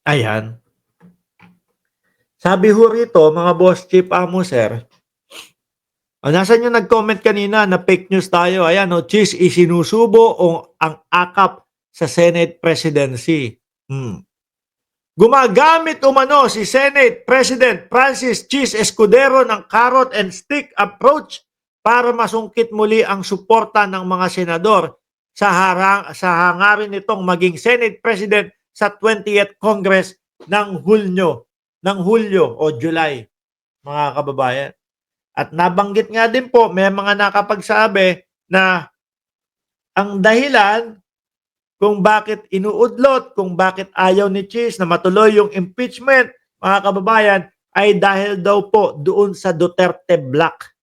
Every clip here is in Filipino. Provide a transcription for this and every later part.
Ayan. Sabi ho rito, mga boss chief amo, sir, nasaan yung nag-comment kanina na fake news tayo? Ayan, Chis, isinusubo ang akap sa Senate presidency. Gumagamit umano si Senate President Francis Chis Escudero ng carrot and stick approach para masungkit muli ang suporta ng mga senador sa hangarin nitong maging Senate President sa 20th Congress ng Hulyo o July, mga kababayan. At nabanggit nga din po, may mga nakapagsabi na ang dahilan kung bakit inuudlot, kung bakit ayaw ni Chis na matuloy yung impeachment, mga kababayan, ay dahil daw po doon sa Duterte Block.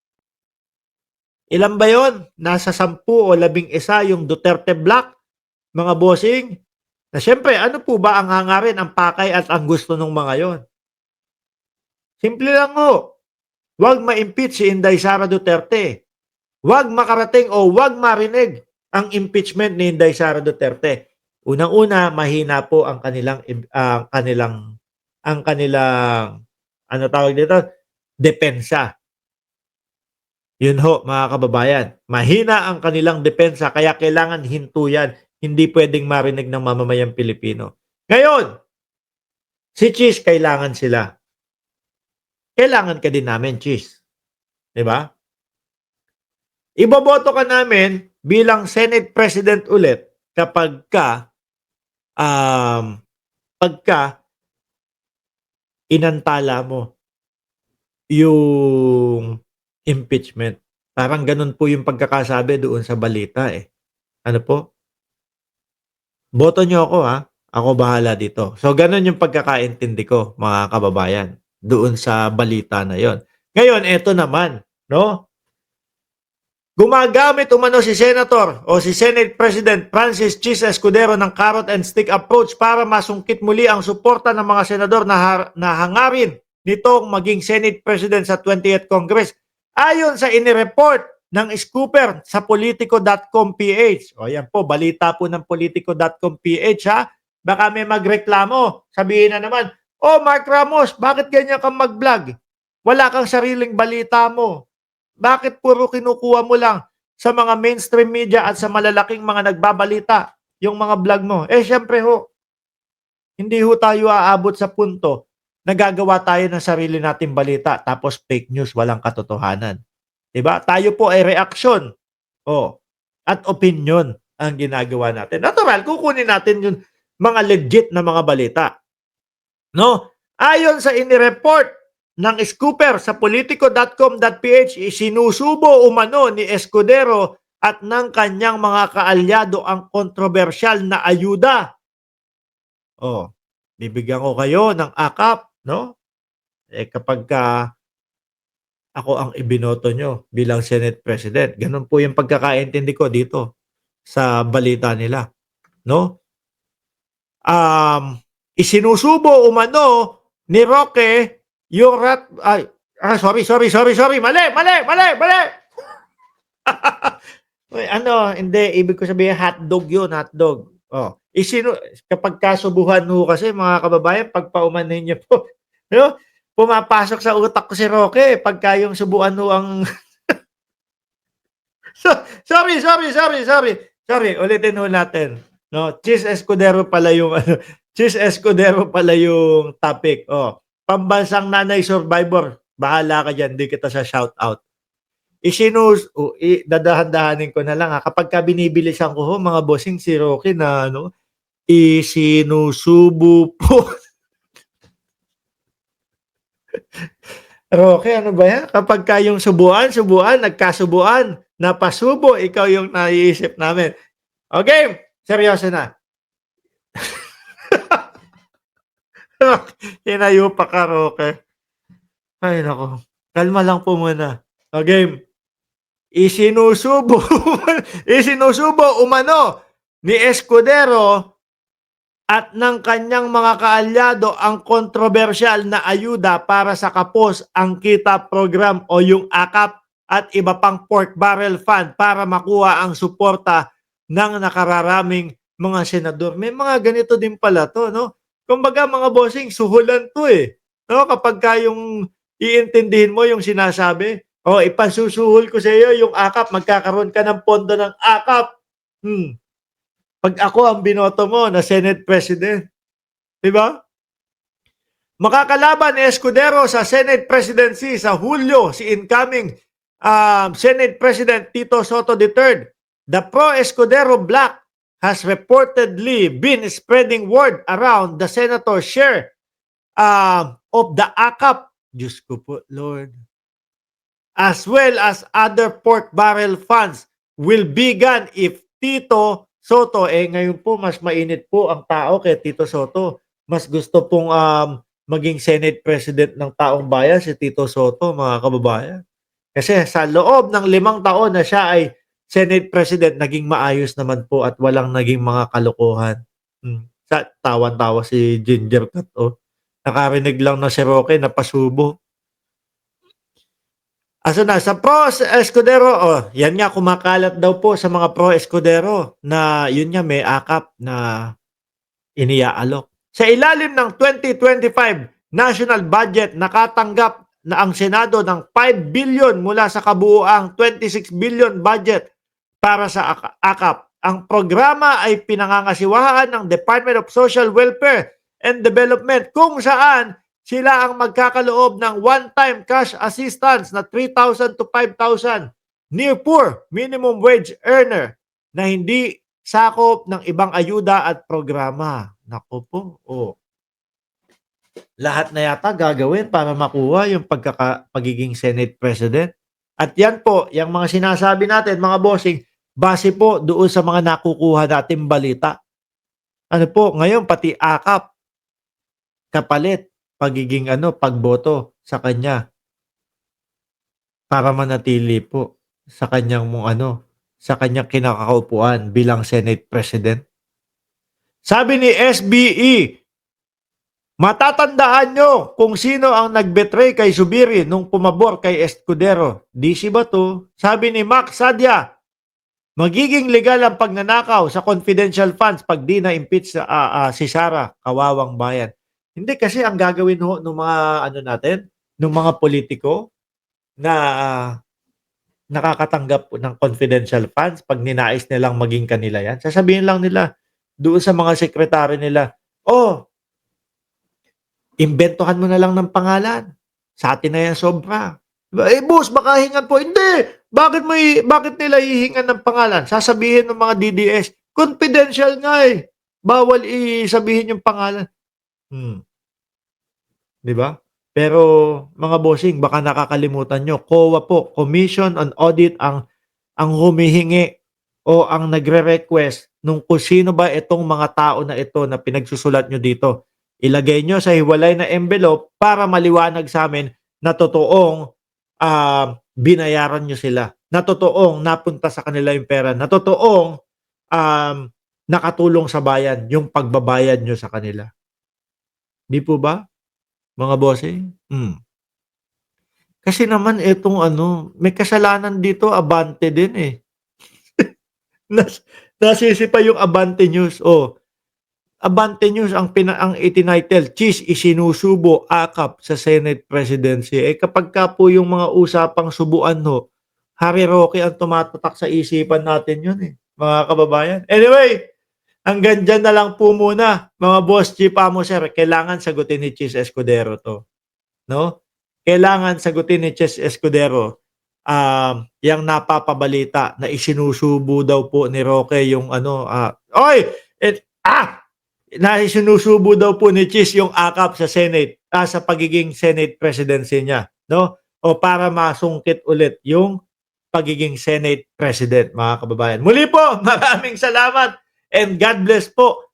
Ilan ba yon? Nasa 10 o 11 yung Duterte Block, mga bossing. Na syempre, ano po ba ang hangarin, ang pakay at ang gusto ng mga yon? Simple lang ho. Huwag ma-impeach si Inday Sara Duterte. Huwag makarating o huwag marinig ang impeachment ni Inday Sara Duterte. Unang-una, mahina po ang kanilang ano tawag dito, depensa. Yun ho, mga kababayan. Mahina ang kanilang depensa kaya kailangan hinto yan. Hindi pwedeng marinig ng mamamayang Pilipino. Ngayon, si Chis kailangan sila. Kailangan ka din namin, Chis. 'Di ba? Iboboto ka namin bilang Senate President ulit pagka inantala mo yung impeachment. Parang ganun po yung pagkakasabi doon sa balita eh. Ano po? Boto nyo ako ha. Ako bahala dito. So ganun yung pagkakaintindi ko, mga kababayan, doon sa balita na yon. Ngayon, eto naman, no? Gumagamit umano si Senator o si Senate President Francis Chis Escudero ng carrot and stick approach para masungkit muli ang suporta ng mga senador na hangarin nitong maging Senate President sa 20th Congress. Ayon sa inireport ng Scooper sa Politico.com.ph. O yan po, balita po ng Politico.com.ph ha. Baka may magreklamo. Sabihin na naman, Mark Ramos, bakit ganyan kang mag-vlog? Wala kang sariling balita mo. Bakit puro kinukuha mo lang sa mga mainstream media at sa malalaking mga nagbabalita yung mga vlog mo? Syempre ho, hindi ho tayo aabot sa punto na gagawa tayo ng sarili nating balita tapos fake news, walang katotohanan. Diba? Tayo po ay reaksyon at opinion ang ginagawa natin. Natural, kukunin natin yung mga legit na mga balita. No? Ayon sa inireport ng Scooper sa Politico.com.ph, isinusubo umano ni Escudero at ng kanyang mga kaalyado ang kontrobersyal na ayuda. Bibigyan ko kayo ng akap, no? Kapag ako ang ibinoto nyo bilang Senate President. Ganun po yung pagkakaintindi ko dito sa balita nila, no? Isinusubo umano ni Roque yung sorry. Mali. Hindi, ibig ko sabihin hotdog yun, hotdog. Kapag kasubuhan mo kasi, mga kababayan, pag paumanin niyo po, no? Pumapasok sa utak ko si Roque pagka yung subuan mo ang sorry, ulitin ho natin. No, Chis Escudero pala yung Chis Escudero pala yung topic. Pambansang nanay survivor. Bahala ka diyan, di kita sa shout out. Dadahan-dahanin ko na lang ha. Kapag ka binibilisan ko mga bossing si Rocky na isinusubo po. Rocky, ano ba yan? Kapag ka yung subuan, nagkasubuan, napasubo, ikaw yung naiisip namin. Okay, seryoso na. Hinayo pa ka, Roque. Ay, nako. Kalma lang po muna. Okay. Isinusubo umano ni Escudero at ng kanyang mga kaalyado ang kontrobersyal na ayuda para sa Kapos ang Kita Program o yung AKAP at iba pang pork barrel fund para makuha ang suporta ng nakararaming mga senador. May mga ganito din pala to, no? Kumbaga mga bossing, suhulan 'to, eh. No, kapagka yung iintindihin mo yung sinasabi, "Oh, ipasusuhol ko sa iyo yung AKAP, magkakaroon ka ng pondo ng AKAP." 'Pag ako ang binoto mo na Senate President, 'di ba? Makakalaban ni Escudero sa Senate presidency sa Hulyo si incoming Senate President Tito Soto III. The pro-Escudero bloc has reportedly been spreading word around the senator's share of the AKAP, Diyos ko po, Lord, as well as other pork barrel funds will be gone if Tito Soto, ngayon po mas mainit po ang tao kay Tito Soto. Mas gusto pong maging Senate President ng taong bayan si Tito Soto, mga kababayan. Kasi sa loob ng 5 taon na siya ay Senate President, naging maayos naman po at walang naging mga kalokohan. Tawan-tawa si Ginger Cat, oh. Nakarinig lang na si Roque napasubo. Aso na, sa pro Escudero, yan nga, kumakalat daw po sa mga pro Escudero na yun nga may AKAP na iniaalok. Sa ilalim ng 2025 national budget, nakatanggap na ang Senado ng 5 billion mula sa kabuuang 26 billion budget para sa AKAP. Ang programa ay pinangangasiwahan ng Department of Social Welfare and Development kung saan sila ang magkakaloob ng one-time cash assistance na 3,000 to 5,000 near poor minimum wage earner na hindi sakop ng ibang ayuda at programa. Naku po, lahat na yata gagawin para makuha yung pagiging Senate President. At yan po, yung mga sinasabi natin, mga bossing, base po doon sa mga nakukuha nating balita. Ano po, ngayon pati AKAP, kapalit, pagiging pagboto sa kanya para manatili po sa kanyang sa kanyang kinakaupuan bilang Senate President. Sabi ni SBE, matatandaan nyo kung sino ang nagbetray kay Zubiri nung pumabor kay Escudero. DC ba to? Sabi ni Max Sadia, magiging legal ang pagnanakaw sa confidential funds pag di na-impeach si Sara, kawawang bayan. Hindi, kasi ang gagawin ho ng mga ng mga politiko na nakakatanggap ng confidential funds pag ninais nilang maging kanila yan. Sasabihin lang nila doon sa mga sekretary nila, imbentohan mo na lang ng pangalan. Sa atin na yan sobra. Boss, baka hingan po. Hindi. Bakit nila hihingan ng pangalan? Sasabihin ng mga DDS, confidential nga eh. Bawal isabihin yung pangalan. 'Di ba? Pero mga bossing, baka nakakalimutan nyo, COA po, Commission on Audit ang humihingi o ang nagre-request nung kung sino ba itong mga tao na ito na pinagsusulat nyo dito. Ilagay nyo sa hiwalay na envelope para maliwanag sa amin na totoong binayaran nyo sila. Na totoong napunta sa kanila yung pera. Na totoong nakatulong sa bayan yung pagbabayad nyo sa kanila. Di po ba, mga bossing? Kasi naman itong may kasalanan dito, Abante din eh. Nasisi pa yung Abante News. Abante News ang itinitle, Cheese isinusubo AKAP sa Senate Presidency. Kapag ka po yung mga usapang subuan Harry Roque ang tumatatak sa isipan natin yun eh, mga kababayan. Anyway, hanggang dyan na lang po muna, mga boss, Chief Amo Sir, kailangan sagutin ni Cheese Escudero to. No? Kailangan sagutin ni Cheese Escudero yung napapabalita na isinusubo daw po ni Roque yung na isinusubo daw po ni Cheese yung AKAP sa Senate, sa pagiging Senate presidency niya, no? O para masungkit ulit yung pagiging Senate President, mga kababayan. Muli po, maraming salamat and God bless po